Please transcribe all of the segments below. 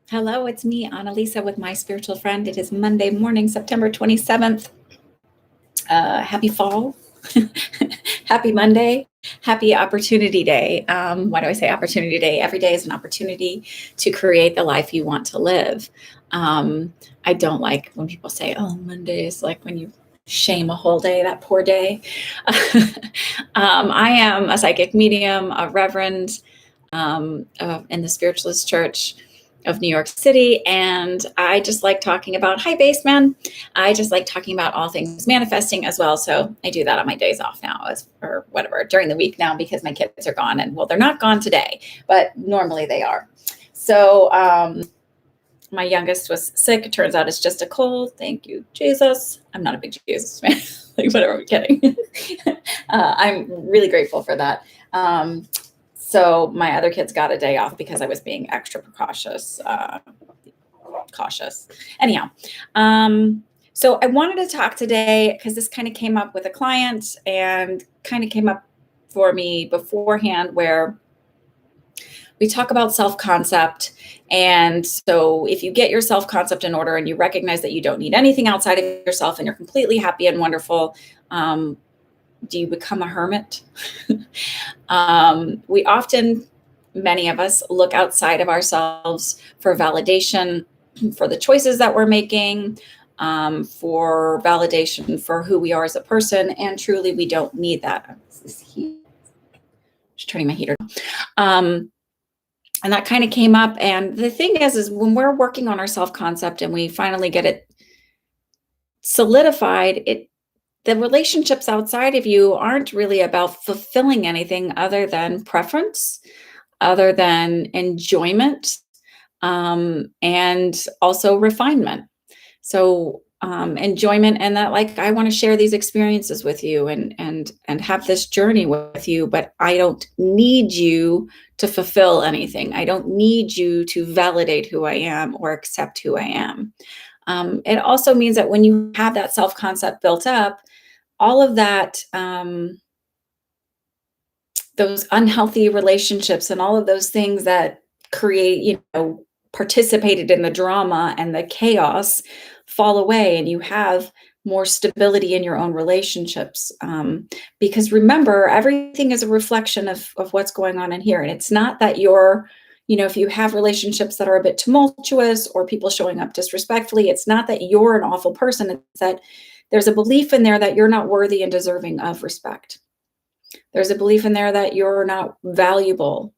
Hello, it's me, Annalisa, with my spiritual friend. It is Monday morning, September 27th. Happy fall. Happy Monday. Happy Opportunity Day. Why do I say Opportunity Day? Every day is an opportunity to create the life you want to live. I don't like when people say, oh, Monday is like when you shame a whole day, that poor day. I am a psychic medium, a reverend in the Spiritualist Church of New York City. And I just like talking about, hi, Baseman. I just like talking about all things manifesting as well. So I do that on my days off now, or whatever, during the week now, because my kids are gone. And well, they're not gone today, but normally they are. So my youngest was sick. It turns out it's just a cold. Thank you, Jesus. I'm not a big Jesus fan. Like, whatever, I'm kidding. I'm really grateful for that. So my other kids got a day off because I was being extra cautious. Anyhow, so I wanted to talk today because this kind of came up with a client and kind of came up for me beforehand, where we talk about self-concept. And so if you get your self-concept in order and you recognize that you don't need anything outside of yourself and you're completely happy and wonderful, do you become a hermit? We often, many of us, look outside of ourselves for validation for the choices that we're making, for validation for who we are as a person. And truly, we don't need that. Just turning my heater on. And that kind of came up. And the thing is when we're working on our self-concept and we finally get it solidified, the relationships outside of you aren't really about fulfilling anything other than preference, other than enjoyment, and also refinement. So enjoyment, and that, like, I want to share these experiences with you and have this journey with you, but I don't need you to fulfill anything. I don't need you to validate who I am or accept who I am. It also means that when you have that self-concept built up, all of that, those unhealthy relationships and all of those things that create, participated in the drama and the chaos fall away, and you have more stability in your own relationships. Because remember, everything is a reflection of what's going on in here. And it's not that you're, if you have relationships that are a bit tumultuous or people showing up disrespectfully, it's not that you're an awful person. It's that there's a belief in there that you're not worthy and deserving of respect. There's a belief in there that you're not valuable.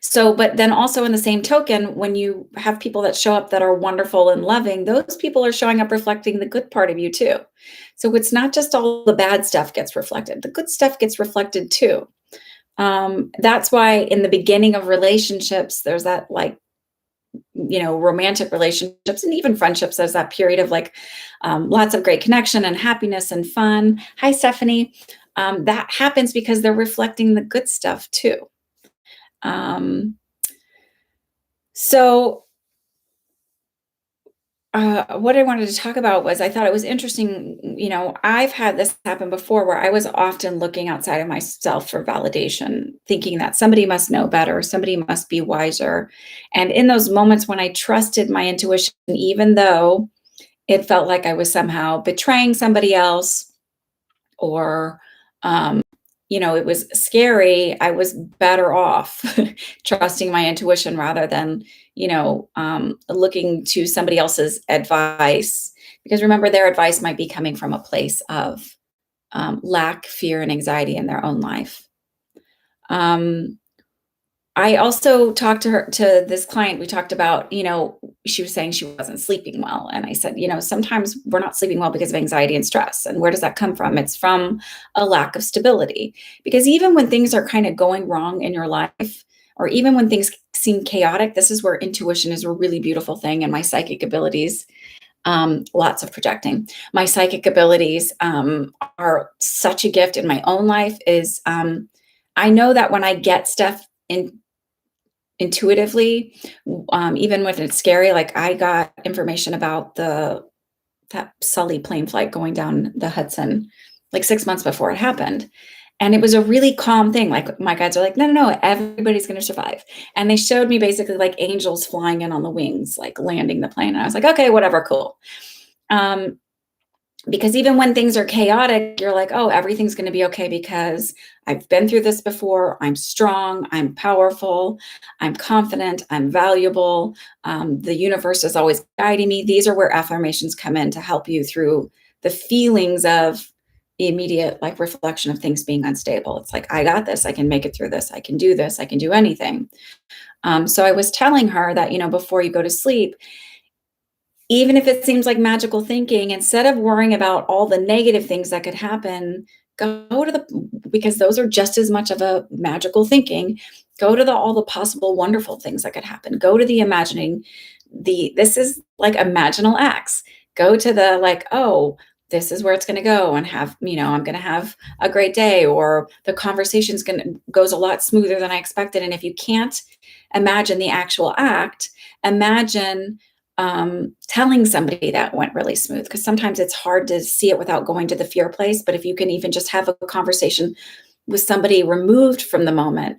So, but then also in the same token, when you have people that show up that are wonderful and loving, those people are showing up reflecting the good part of you too. So it's not just all the bad stuff gets reflected. The good stuff gets reflected too. That's why in the beginning of relationships, there's that, like, romantic relationships and even friendships, there's that period of lots of great connection and happiness and fun. Hi, Stephanie. That happens because they're reflecting the good stuff too. So what I wanted to talk about was, I thought it was interesting, I've had this happen before, where I was often looking outside of myself for validation, thinking that somebody must know better, somebody must be wiser. And in those moments when I trusted my intuition, even though it felt like I was somehow betraying somebody else, or it was scary, I was better off trusting my intuition rather than, looking to somebody else's advice. Because remember, their advice might be coming from a place of lack, fear, and anxiety in their own life. I also talked to this client. We talked about, she was saying she wasn't sleeping well. And I said, sometimes we're not sleeping well because of anxiety and stress. And where does that come from? It's from a lack of stability. Because even when things are kind of going wrong in your life, or even when things seem chaotic, this is where intuition is a really beautiful thing. And my psychic abilities, lots of projecting. My psychic abilities are such a gift in my own life. I know that when I get stuff intuitively, even when it's scary, like I got information about that Sully plane flight going down the Hudson like 6 months before it happened. And it was a really calm thing. Like my guides are like, no, no, no, everybody's going to survive. And they showed me basically like angels flying in on the wings, like landing the plane. And I was like, okay, whatever, cool. Um, because even when things are chaotic, you're like, oh, everything's going to be okay because I've been through this before. I'm strong. I'm powerful. I'm confident. I'm valuable. The universe is always guiding me. These are where affirmations come in to help you through the feelings of the immediate like reflection of things being unstable. It's like, I got this. I can make it through this. I can do this. I can do anything. So I was telling her that, before you go to sleep, even if it seems like magical thinking, instead of worrying about all the negative things that could happen, go to because those are just as much of a magical thinking. Go to all the possible wonderful things that could happen. Go to the imagining. This is like imaginal acts. Go to the like, oh, this is where it's going to go, and I'm going to have a great day, or the conversation's goes a lot smoother than I expected. And if you can't imagine the actual act, imagine telling somebody that went really smooth, because sometimes it's hard to see it without going to the fear place. But if you can even just have a conversation with somebody removed from the moment,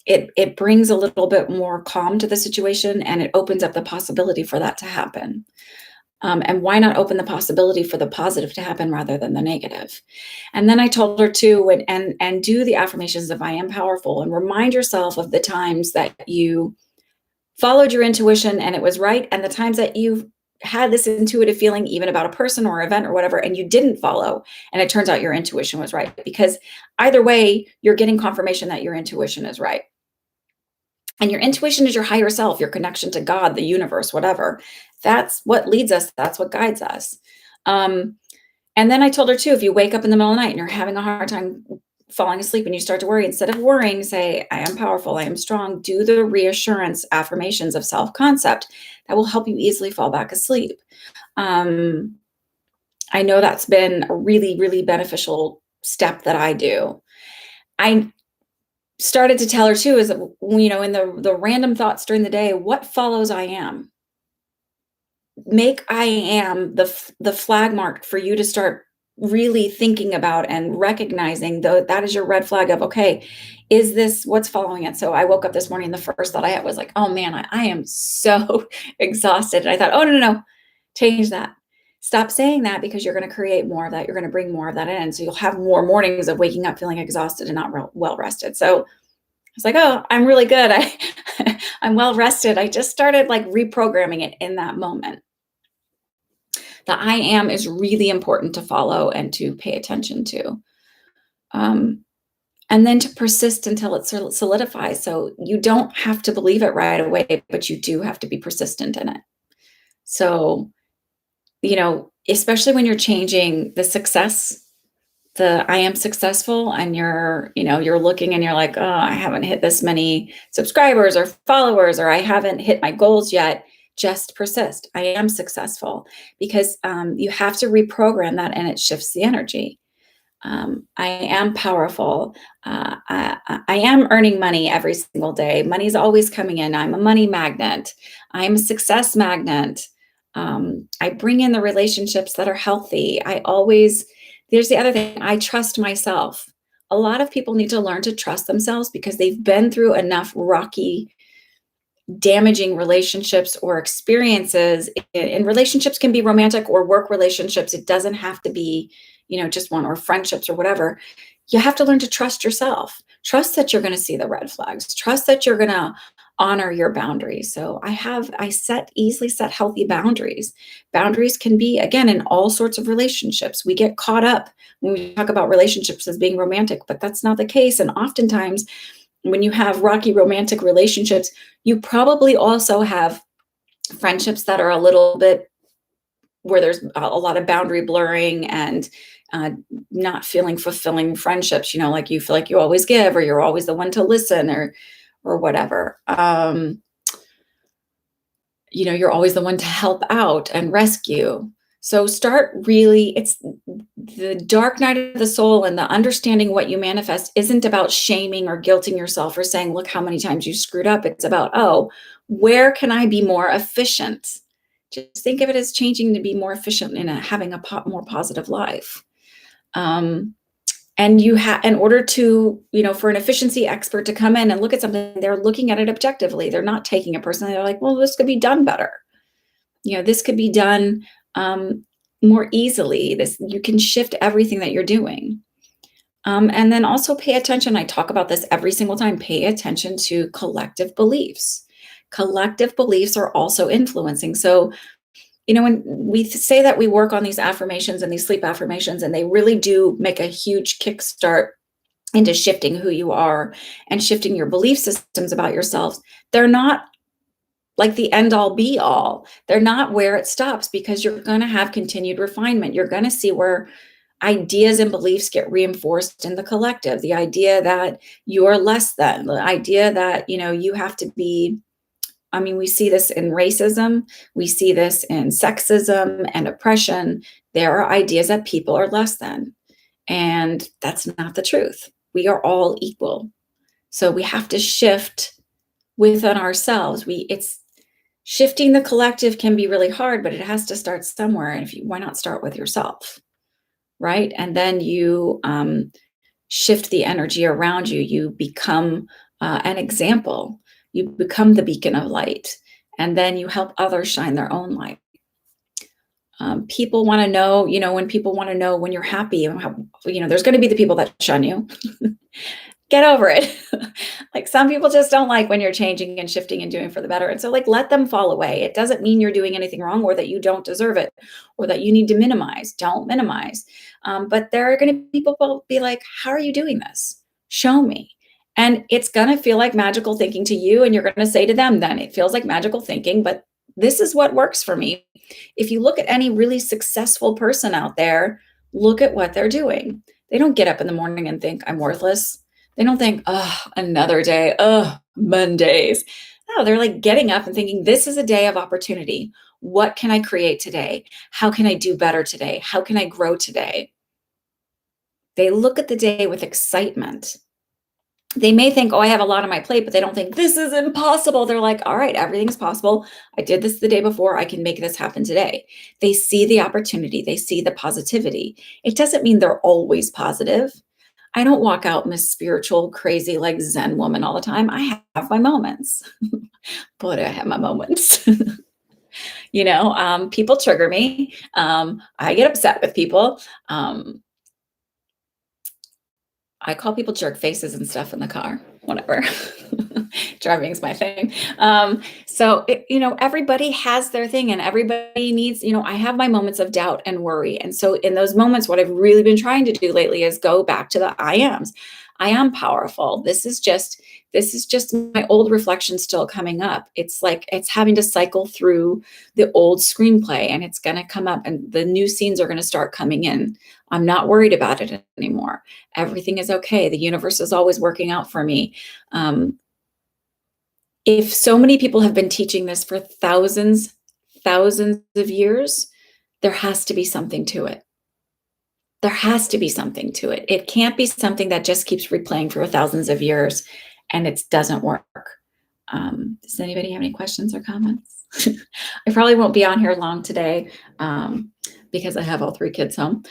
it brings a little bit more calm to the situation, and it opens up the possibility for that to happen. And why not open the possibility for the positive to happen rather than the negative? And then I told her to, and do the affirmations of I am powerful, and remind yourself of the times that you followed your intuition and it was right, and the times that you had this intuitive feeling even about a person or event or whatever, and you didn't follow, and it turns out your intuition was right. Because either way, you're getting confirmation that your intuition is right. And your intuition is your higher self, your connection to God, the universe, whatever. That's what leads us. That's what guides us. And then I told her too, if you wake up in the middle of the night and you're having a hard time falling asleep and you start to worry, instead of worrying, say, I am powerful, I am strong. Do the reassurance affirmations of self-concept that will help you easily fall back asleep. I know that's been a really, really beneficial step that I do. I started to tell her too, is, in the random thoughts during the day, what follows I am? Make I am the flag mark for you to start really thinking about and recognizing, though, that is your red flag of, okay, is this what's following it? So I woke up this morning, the first thought I had was like, oh man, I am so exhausted. And I thought, oh, no, no, no, change that. Stop saying that, because you're going to create more of that. You're going to bring more of that in. So you'll have more mornings of waking up feeling exhausted and not well rested. So I was like, oh, I'm really good. I'm well rested. I just started like reprogramming it in that moment. The I am is really important to follow and to pay attention to. And then to persist until it solidifies. So you don't have to believe it right away, but you do have to be persistent in it. So, especially when you're changing the success, the I am successful, and you're looking and you're like, oh, I haven't hit this many subscribers or followers, or I haven't hit my goals yet. Just persist. I am successful, because you have to reprogram that, and it shifts the energy. I am powerful. I am earning money every single day. Money's always coming in. I'm a money magnet. I'm a success magnet. I bring in the relationships that are healthy. There's the other thing, I trust myself. A lot of people need to learn to trust themselves, because they've been through enough rocky, damaging relationships or experiences. And relationships can be romantic or work relationships. It doesn't have to be, just one, or friendships or whatever. You have to learn to trust yourself. Trust that you're going to see the red flags. Trust that you're going to honor your boundaries. So I easily set healthy boundaries. Boundaries can be, again, in all sorts of relationships. We get caught up when we talk about relationships as being romantic, but that's not the case. And oftentimes when you have rocky romantic relationships, you probably also have friendships that are a little bit where there's a lot of boundary blurring and not feeling fulfilling friendships, like you feel like you always give, or you're always the one to listen, or whatever. You're always the one to help out and rescue. So it's the dark night of the soul, and the understanding what you manifest isn't about shaming or guilting yourself or saying, look how many times you screwed up. It's about, oh, where can I be more efficient? Just think of it as changing to be more efficient in having a more positive life. And in order to, for an efficiency expert to come in and look at something, they're looking at it objectively. They're not taking it personally. They're like, well, this could be done better. This could be done um, more easily. You can shift everything that you're doing. And then also pay attention. I talk about this every single time. Pay attention to collective beliefs. Collective beliefs are also influencing. So, when we say that we work on these affirmations and these sleep affirmations, and they really do make a huge kickstart into shifting who you are and shifting your belief systems about yourselves, they're not like the end all be all. They're not where it stops, because you're going to have continued refinement. You're going to see where ideas and beliefs get reinforced in the collective. The idea that you are less than, the idea that, you have to be. I mean, we see this in racism, we see this in sexism and oppression. There are ideas that people are less than, and that's not the truth. We are all equal. So we have to shift within ourselves. It's shifting the collective can be really hard, but it has to start somewhere. And why not start with yourself, right? And then you shift the energy around you. You become an example. You become the beacon of light, and then you help others shine their own light. People want to know, when people want to know when you're happy, there's going to be the people that shun you. Get over it. Like, some people just don't like when you're changing and shifting and doing for the better. And so, let them fall away. It doesn't mean you're doing anything wrong, or that you don't deserve it, or that you need to minimize. Don't minimize. But there are going to be people who be like, how are you doing this? Show me. And it's going to feel like magical thinking to you. And you're going to say to them, then it feels like magical thinking, but this is what works for me. If you look at any really successful person out there, look at what they're doing. They don't get up in the morning and think, I'm worthless. They don't think, oh, another day, oh, Mondays. No, they're like getting up and thinking, this is a day of opportunity. What can I create today? How can I do better today? How can I grow today? They look at the day with excitement. They may think, oh, I have a lot on my plate, but they don't think this is impossible. They're like, all right, everything's possible. I did this the day before. I can make this happen today. They see the opportunity. They see the positivity. It doesn't mean they're always positive. I don't walk out Miss Spiritual, crazy, like Zen woman all the time. I have my moments, but I have my moments. People trigger me. I get upset with people. I call people jerk faces and stuff in the car, whatever. Driving is my thing. Everybody has their thing, and everybody needs, I have my moments of doubt and worry. And so in those moments, what I've really been trying to do lately is go back to the I ams. I am powerful. This is just my old reflection still coming up. It's like it's having to cycle through the old screenplay, and it's going to come up, and the new scenes are going to start coming in. I'm not worried about it anymore. Everything is okay. The universe is always working out for me. If so many people have been teaching this for thousands of years, there has to be something to it. There has to be something to it. It can't be something that just keeps replaying for thousands of years and it doesn't work. Does anybody have any questions or comments? I probably won't be on here long today because I have all 3 kids home.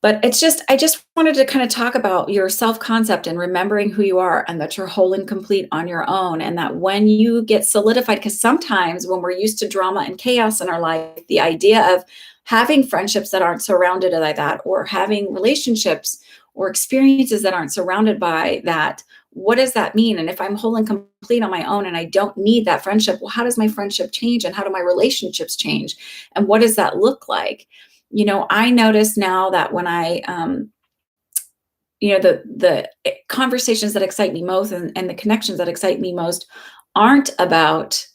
But I just wanted to kind of talk about your self-concept and remembering who you are, and that you're whole and complete on your own. And that when you get solidified, because sometimes when we're used to drama and chaos in our life, the idea of having friendships that aren't surrounded by that, or having relationships or experiences that aren't surrounded by that, what does that mean? And if I'm whole and complete on my own and I don't need that friendship, well, how does my friendship change, and how do my relationships change? And what does that look like? I notice now that when I, the conversations that excite me most and the connections that excite me most aren't about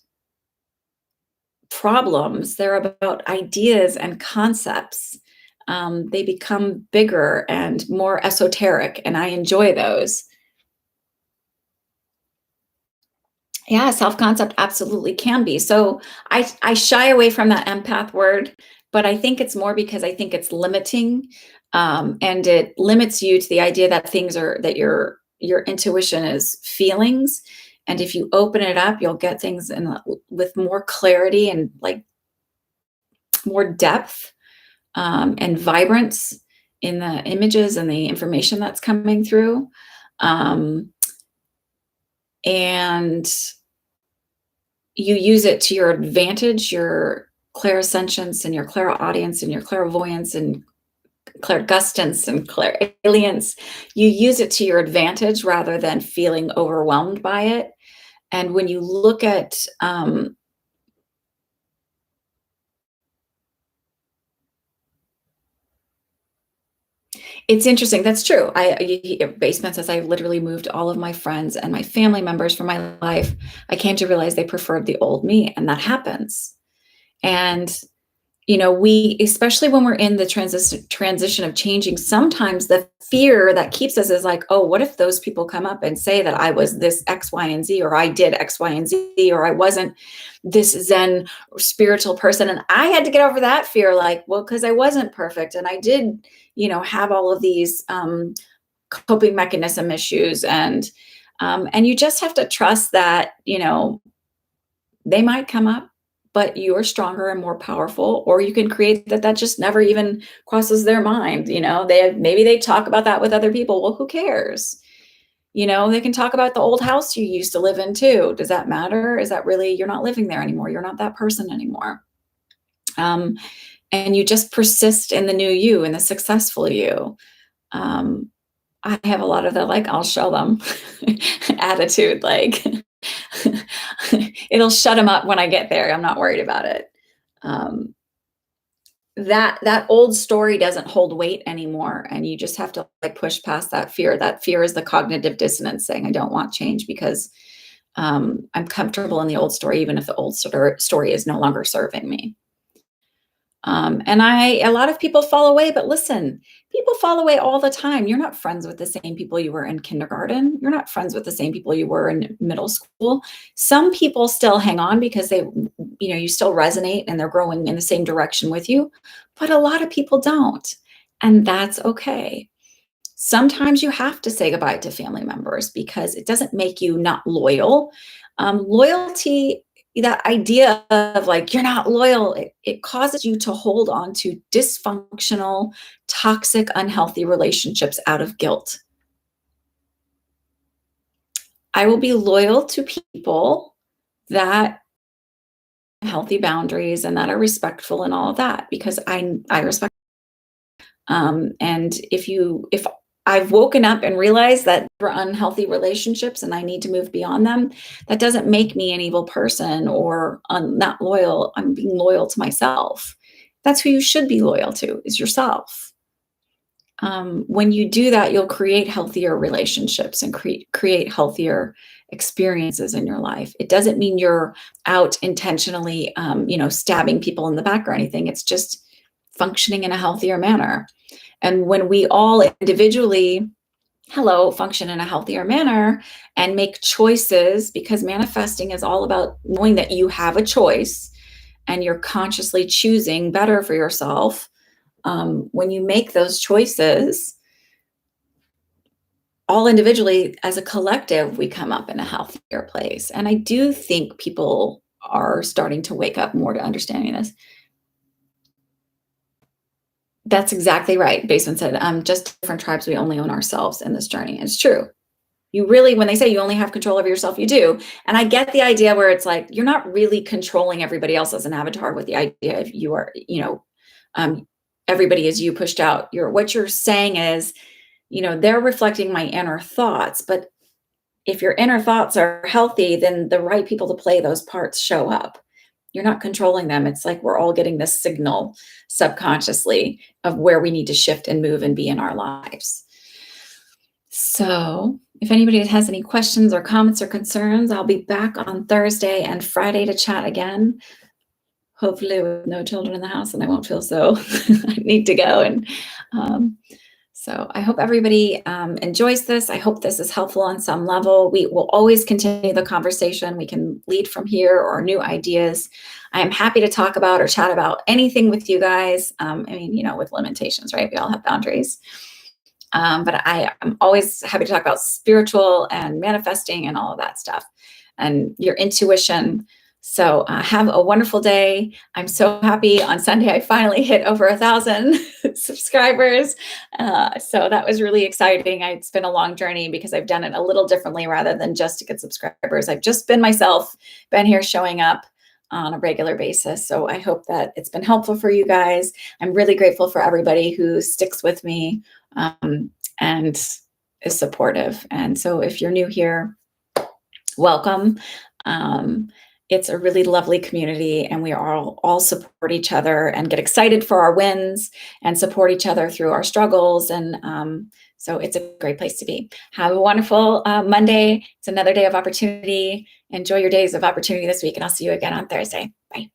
problems. They're about ideas and concepts. They become bigger and more esoteric, and I enjoy those. Yeah, self-concept absolutely can be. So I shy away from that empath word, but I think it's more because I think it's limiting, and it limits you to the idea that that your intuition is feelings, and if you open it up, you'll get things with more clarity and like more depth and vibrance. in the images and the information that's coming through. Um, and you use it to your advantage, your clairsentience and your clairaudience and your clairvoyance and clairgustance and clairalience. You use it to your advantage rather than feeling overwhelmed by it. And when you look at it's interesting. That's true. Basement says I literally moved all of my friends and my family members from my life. I came to realize they preferred the old me, and that happens. And we, especially when we're in the transition of changing, sometimes the fear that keeps us is like, oh, what if those people come up and say that I was this X, Y, and Z, or I did X, Y, and Z, or I wasn't this Zen spiritual person. And I had to get over that fear, like, well, because I wasn't perfect. And I did, have all of these coping mechanism issues. And you just have to trust that, they might come up, but you're stronger and more powerful, or you can create that just never even crosses their mind. Maybe they talk about that with other people. Well, who cares? They can talk about the old house you used to live in too. Does that matter? Is that really, you're not living there anymore? You're not that person anymore. And you just persist in the new you and the successful you. I have a lot of the, like, I'll show them attitude, like, it'll shut them up when I get there. I'm not worried about it. That old story doesn't hold weight anymore, and you just have to, like, push past that fear. That fear is the cognitive dissonance saying, I don't want change because I'm comfortable in the old story, even if the old story is no longer serving me. And a lot of people fall away, but listen, people fall away all the time. You're not friends with the same people you were in kindergarten. You're not friends with the same people you were in middle school. Some people still hang on because you still resonate and they're growing in the same direction with you, but a lot of people don't. And that's okay. Sometimes you have to say goodbye to family members because it doesn't make you not loyal. Loyalty, that idea of, like, you're not loyal, it causes you to hold on to dysfunctional, toxic, unhealthy relationships out of guilt. I will be loyal to people that have healthy boundaries and that are respectful and all of that because I respect. And if I've woken up and realized that there are unhealthy relationships and I need to move beyond them, that doesn't make me an evil person or not loyal. I'm being loyal to myself. That's who you should be loyal to, is yourself. When you do that, you'll create healthier relationships and create healthier experiences in your life. It doesn't mean you're out intentionally, stabbing people in the back or anything. It's just functioning in a healthier manner. And when we all individually, function in a healthier manner and make choices, because manifesting is all about knowing that you have a choice and you're consciously choosing better for yourself. When you make those choices, all individually, as a collective, we come up in a healthier place. And I do think people are starting to wake up more to understanding this. That's exactly right. Baseman said, just different tribes, we only own ourselves in this journey. It's true. You really, when they say you only have control over yourself, you do. And I get the idea where it's like, you're not really controlling everybody else as an avatar with the idea of you are, everybody is you pushed out. What you're saying is, they're reflecting my inner thoughts. But if your inner thoughts are healthy, then the right people to play those parts show up. You're not controlling them. It's like we're all getting this signal subconsciously of where we need to shift and move and be in our lives. So if anybody has any questions or comments or concerns, I'll be back on Thursday and Friday to chat again. Hopefully with no children in the house and I won't feel so I need to go. And so I hope everybody enjoys this. I hope this is helpful on some level. We will always continue the conversation. We can lead from here or new ideas. I am happy to talk about or chat about anything with you guys. With limitations, right? We all have boundaries. But I am always happy to talk about spiritual and manifesting and all of that stuff. And your intuition, So have a wonderful day. I'm so happy on Sunday I finally hit over 1,000 subscribers. So that was really exciting. It's been a long journey because I've done it a little differently rather than just to get subscribers. I've just been myself, been here showing up on a regular basis. So I hope that it's been helpful for you guys. I'm really grateful for everybody who sticks with me and is supportive. And so if you're new here, welcome. Um, it's a really lovely community, and we all support each other and get excited for our wins and support each other through our struggles. And so it's a great place to be. Have a wonderful Monday. It's another day of opportunity. Enjoy your days of opportunity this week, and I'll see you again on Thursday. Bye.